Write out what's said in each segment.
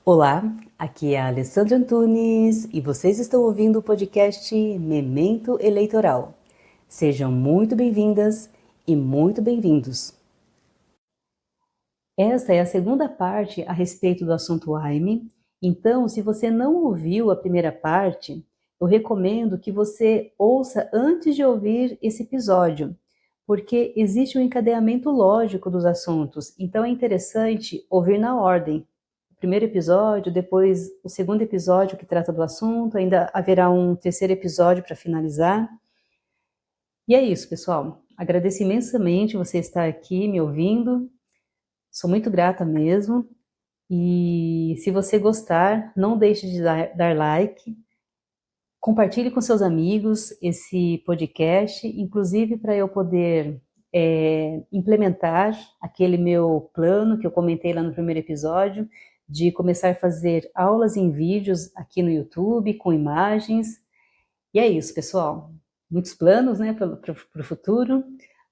Olá, aqui é a Alessandra Antunes e vocês estão ouvindo o podcast Memento Eleitoral. Sejam muito bem-vindas e muito bem-vindos. Esta é a segunda parte a respeito do assunto AIME, então se você não ouviu a primeira parte, eu recomendo que você ouça antes de ouvir esse episódio, porque existe um encadeamento lógico dos assuntos, então é interessante ouvir na ordem. Primeiro episódio, depois o segundo episódio que trata do assunto, ainda haverá um terceiro episódio para finalizar. E é isso, pessoal. Agradeço imensamente você estar aqui me ouvindo. Sou muito grata mesmo. E se você gostar, não deixe de dar like. Compartilhe com seus amigos esse podcast, inclusive para eu poder implementar aquele meu plano que eu comentei lá no primeiro episódio, de começar a fazer aulas em vídeos aqui no YouTube, com imagens. E é isso, pessoal. Muitos planos, né, para o futuro,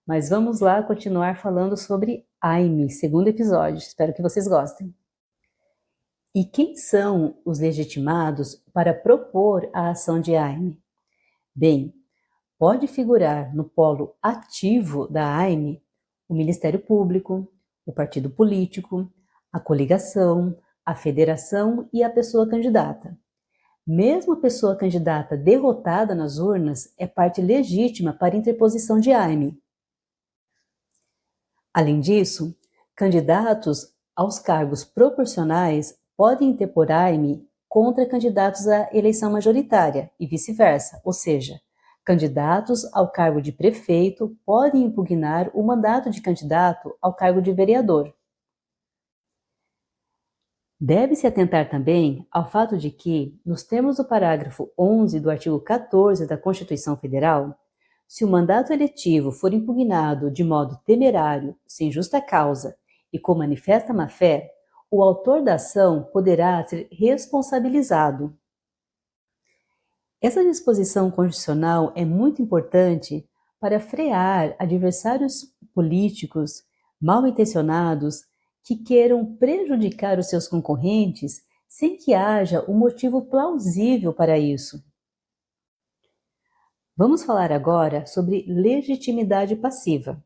mas vamos lá continuar falando sobre AIME, segundo episódio. Espero que vocês gostem. E quem são os legitimados para propor a ação de AIME? Bem, pode figurar no polo ativo da AIME o Ministério Público, o partido político, a coligação, a federação e a pessoa candidata. Mesmo a pessoa candidata derrotada nas urnas é parte legítima para interposição de AIME. Além disso, candidatos aos cargos proporcionais podem interpor AIME contra candidatos à eleição majoritária e vice-versa, ou seja, candidatos ao cargo de prefeito podem impugnar o mandato de candidato ao cargo de vereador. Deve-se atentar também ao fato de que, nos termos do parágrafo 11 do artigo 14 da Constituição Federal, se o mandato eletivo for impugnado de modo temerário, sem justa causa e com manifesta má-fé, o autor da ação poderá ser responsabilizado. Essa disposição constitucional é muito importante para frear adversários políticos mal intencionados que queiram prejudicar os seus concorrentes sem que haja um motivo plausível para isso. Vamos falar agora sobre legitimidade passiva.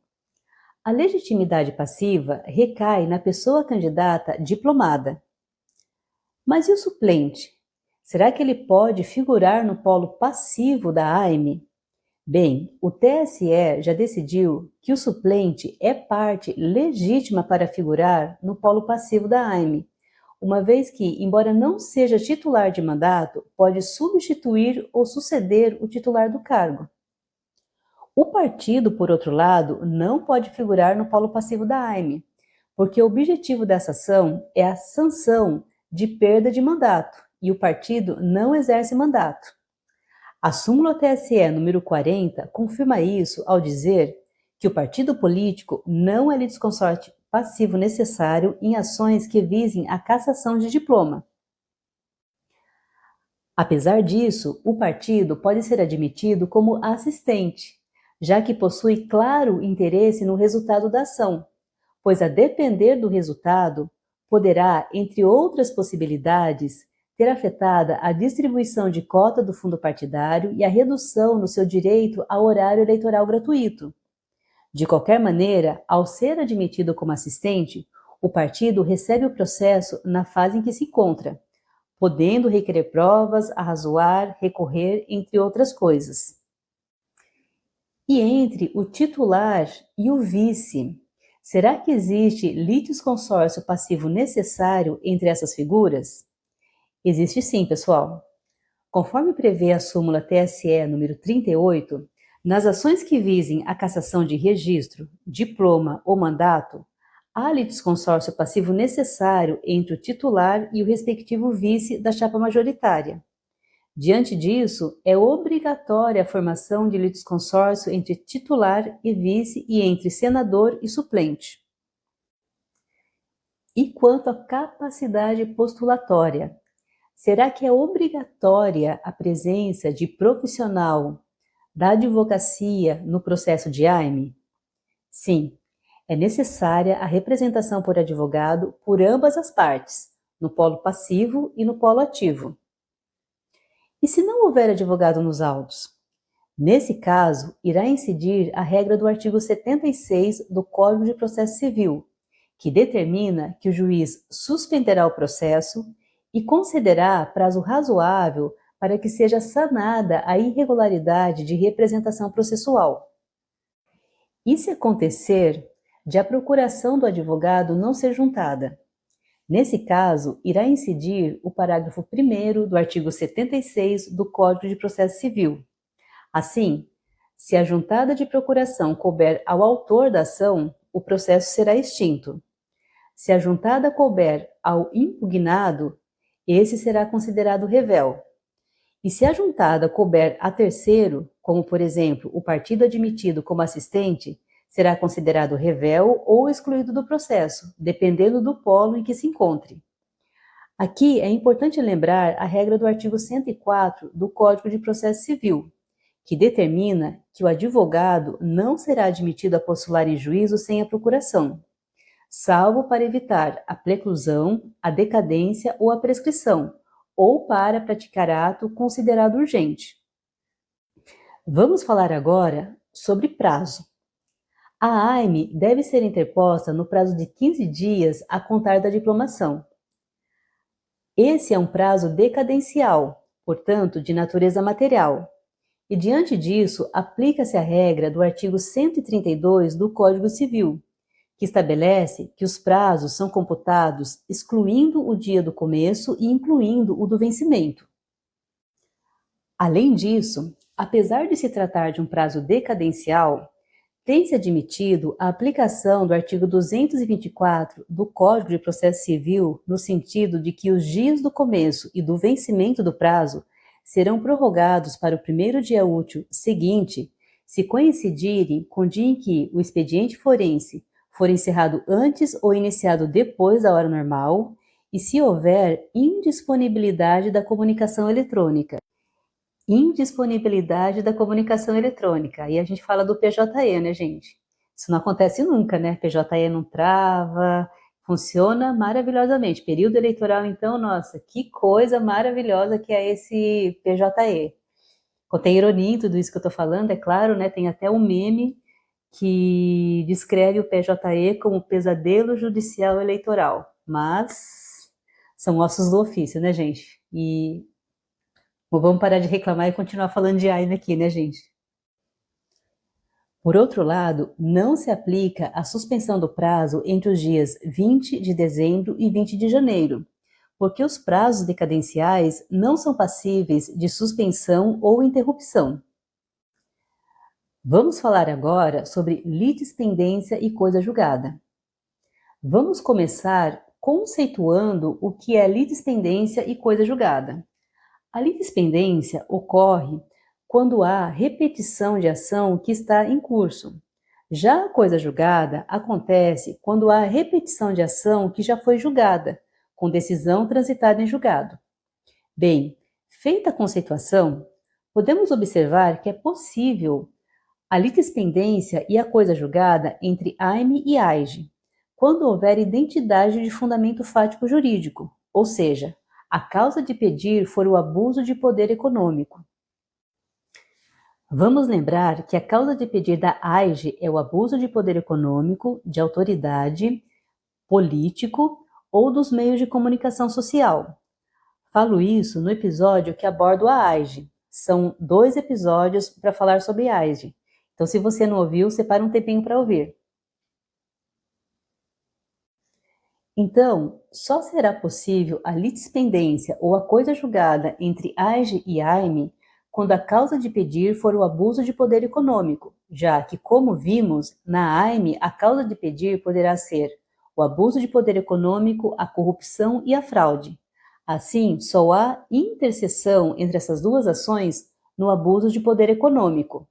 A legitimidade passiva recai na pessoa candidata diplomada. Mas e o suplente? Será que ele pode figurar no polo passivo da AIME? Bem, o TSE já decidiu que o suplente é parte legítima para figurar no polo passivo da AIME, uma vez que, embora não seja titular de mandato, pode substituir ou suceder o titular do cargo. O partido, por outro lado, não pode figurar no polo passivo da AIME, porque o objetivo dessa ação é a sanção de perda de mandato, e o partido não exerce mandato. A súmula TSE número 40 confirma isso ao dizer que o partido político não é litisconsorte passivo necessário em ações que visem a cassação de diploma. Apesar disso, o partido pode ser admitido como assistente, já que possui claro interesse no resultado da ação, pois a depender do resultado, poderá, entre outras possibilidades, ter afetada a distribuição de cota do fundo partidário e a redução no seu direito ao horário eleitoral gratuito. De qualquer maneira, ao ser admitido como assistente, o partido recebe o processo na fase em que se encontra, podendo requerer provas, arrazoar, recorrer, entre outras coisas. E entre o titular e o vice, será que existe litisconsórcio passivo necessário entre essas figuras? Existe sim, pessoal. Conforme prevê a súmula TSE número 38, nas ações que visem a cassação de registro, diploma ou mandato, há litisconsórcio passivo necessário entre o titular e o respectivo vice da chapa majoritária. Diante disso, é obrigatória a formação de litisconsórcio entre titular e vice e entre senador e suplente. E quanto à capacidade postulatória, será que é obrigatória a presença de profissional da advocacia no processo de AIME? Sim, é necessária a representação por advogado por ambas as partes, no polo passivo e no polo ativo. E se não houver advogado nos autos? Nesse caso, irá incidir a regra do artigo 76 do Código de Processo Civil, que determina que o juiz suspenderá o processo e concederá prazo razoável para que seja sanada a irregularidade de representação processual. E se acontecer de a procuração do advogado não ser juntada? Nesse caso, irá incidir o parágrafo 1º do artigo 76 do Código de Processo Civil. Assim, se a juntada de procuração couber ao autor da ação, o processo será extinto. Se a juntada couber ao impugnado, esse será considerado revel. E se a juntada couber a terceiro, como por exemplo o partido admitido como assistente, será considerado revel ou excluído do processo, dependendo do polo em que se encontre. Aqui é importante lembrar a regra do artigo 104 do Código de Processo Civil, que determina que o advogado não será admitido a postular em juízo sem a procuração, salvo para evitar a preclusão, a decadência ou a prescrição, ou para praticar ato considerado urgente. Vamos falar agora sobre prazo. A AIME deve ser interposta no prazo de 15 dias a contar da diplomação. Esse é um prazo decadencial, portanto, de natureza material. E diante disso, aplica-se a regra do artigo 132 do Código Civil, que estabelece que os prazos são computados excluindo o dia do começo e incluindo o do vencimento. Além disso, apesar de se tratar de um prazo decadencial, tem-se admitido a aplicação do artigo 224 do Código de Processo Civil no sentido de que os dias do começo e do vencimento do prazo serão prorrogados para o primeiro dia útil seguinte, se coincidirem com o dia em que o expediente forense for encerrado antes ou iniciado depois da hora normal e se houver indisponibilidade da comunicação eletrônica. Indisponibilidade da comunicação eletrônica. Aí a gente fala do PJE, né, gente? Isso não acontece nunca, né? PJE não trava, funciona maravilhosamente. Período eleitoral, então, nossa, que coisa maravilhosa que é esse PJE. Contém ironia em tudo isso que eu tô falando, é claro, né? Tem até um meme que descreve o PJE como pesadelo judicial eleitoral. Mas são ossos do ofício, né, gente? E vamos parar de reclamar e continuar falando de AIME aqui, né, gente? Por outro lado, não se aplica a suspensão do prazo entre os dias 20 de dezembro e 20 de janeiro, porque os prazos decadenciais não são passíveis de suspensão ou interrupção. Vamos falar agora sobre litispendência e coisa julgada. Vamos começar conceituando o que é litispendência e coisa julgada. A litispendência ocorre quando há repetição de ação que está em curso. Já a coisa julgada acontece quando há repetição de ação que já foi julgada, com decisão transitada em julgado. Bem, feita a conceituação, podemos observar que é possível a litispendência e a coisa julgada entre AIME e AIGE, quando houver identidade de fundamento fático jurídico, ou seja, a causa de pedir for o abuso de poder econômico. Vamos lembrar que a causa de pedir da AIGE é o abuso de poder econômico, de autoridade, político ou dos meios de comunicação social. Falo isso no episódio que abordo a AIGE. São 2 episódios para falar sobre AIGE. Então, se você não ouviu, separa um tempinho para ouvir. Então, só será possível a litispendência ou a coisa julgada entre AIGE e AIME quando a causa de pedir for o abuso de poder econômico, já que, como vimos, na AIME a causa de pedir poderá ser o abuso de poder econômico, a corrupção e a fraude. Assim, só há interseção entre essas duas ações no abuso de poder econômico.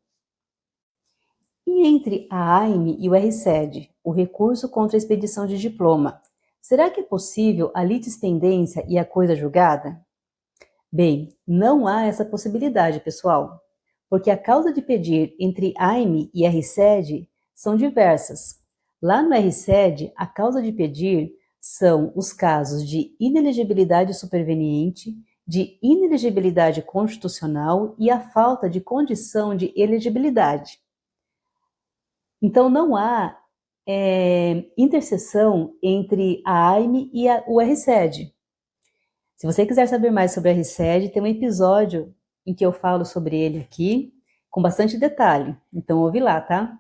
E entre a AIME e o RSED, o recurso contra a expedição de diploma, será que é possível a litispendência e a coisa julgada? Bem, não há essa possibilidade, pessoal, porque a causa de pedir entre AIME e RSED são diversas. Lá no RSED, a causa de pedir são os casos de inelegibilidade superveniente, de inelegibilidade constitucional e a falta de condição de elegibilidade. Então, não há interseção entre a AIME e o RSED. Se você quiser saber mais sobre a RSED, tem um episódio em que eu falo sobre ele aqui, com bastante detalhe. Então, ouve lá, tá?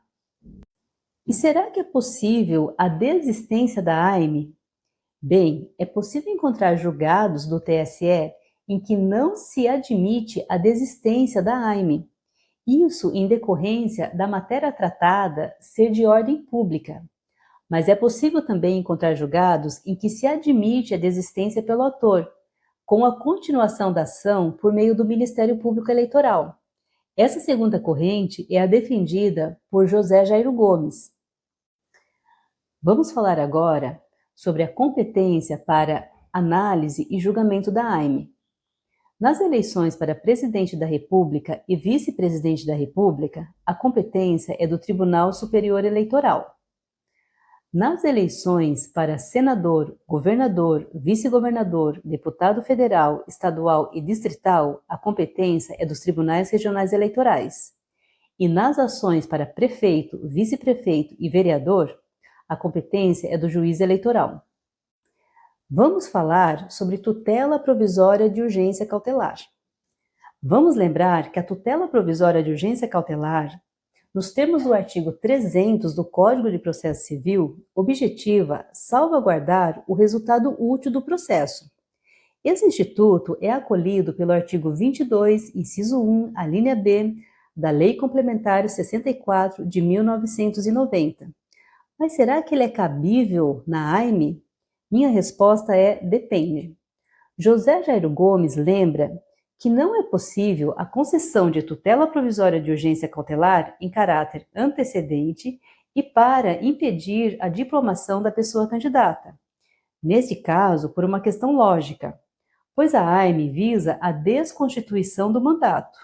E será que é possível a desistência da AIME? Bem, é possível encontrar julgados do TSE em que não se admite a desistência da AIME. Isso em decorrência da matéria tratada ser de ordem pública. Mas é possível também encontrar julgados em que se admite a desistência pelo autor, com a continuação da ação por meio do Ministério Público Eleitoral. Essa segunda corrente é a defendida por José Jairo Gomes. Vamos falar agora sobre a competência para análise e julgamento da AIME. Nas eleições para presidente da República e vice-presidente da República, a competência é do Tribunal Superior Eleitoral. Nas eleições para senador, governador, vice-governador, deputado federal, estadual e distrital, a competência é dos tribunais regionais eleitorais. E nas ações para prefeito, vice-prefeito e vereador, a competência é do juiz eleitoral. Vamos falar sobre tutela provisória de urgência cautelar. Vamos lembrar que a tutela provisória de urgência cautelar, nos termos do artigo 300 do Código de Processo Civil, objetiva salvaguardar o resultado útil do processo. Esse instituto é acolhido pelo artigo 22, inciso 1, a linha B, da Lei Complementar 64 de 1990. Mas será que ele é cabível na AIME? Minha resposta é depende. José Jairo Gomes lembra que não é possível a concessão de tutela provisória de urgência cautelar em caráter antecedente e para impedir a diplomação da pessoa candidata. Neste caso, por uma questão lógica, pois a AIME visa a desconstituição do mandato.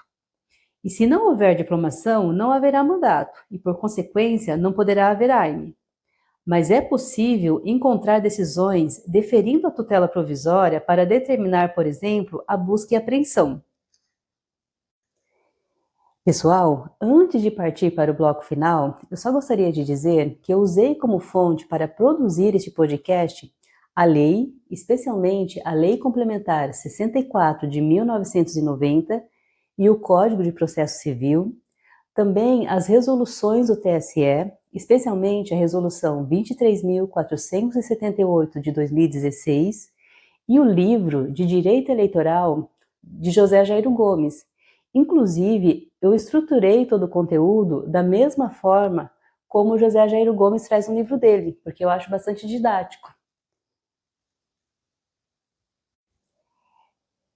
E se não houver diplomação, não haverá mandato e, por consequência, não poderá haver AIME. Mas é possível encontrar decisões deferindo a tutela provisória para determinar, por exemplo, a busca e apreensão. Pessoal, antes de partir para o bloco final, eu só gostaria de dizer que eu usei como fonte para produzir este podcast a lei, especialmente a Lei Complementar 64 de 1990 e o Código de Processo Civil, também as resoluções do TSE, especialmente a Resolução 23.478 de 2016 e o livro de Direito Eleitoral de José Jairo Gomes. Inclusive, eu estruturei todo o conteúdo da mesma forma como o José Jairo Gomes traz no livro dele, porque eu acho bastante didático.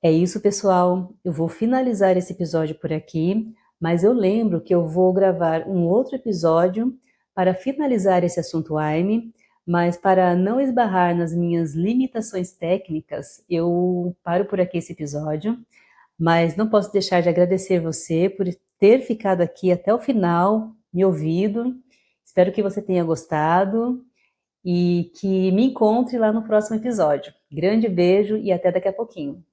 É isso, pessoal. Eu vou finalizar esse episódio por aqui, mas eu lembro que eu vou gravar um outro episódio para finalizar esse assunto AIME, mas para não esbarrar nas minhas limitações técnicas, eu paro por aqui esse episódio, mas não posso deixar de agradecer você por ter ficado aqui até o final, me ouvido. Espero que você tenha gostado e que me encontre lá no próximo episódio. Grande beijo e até daqui a pouquinho.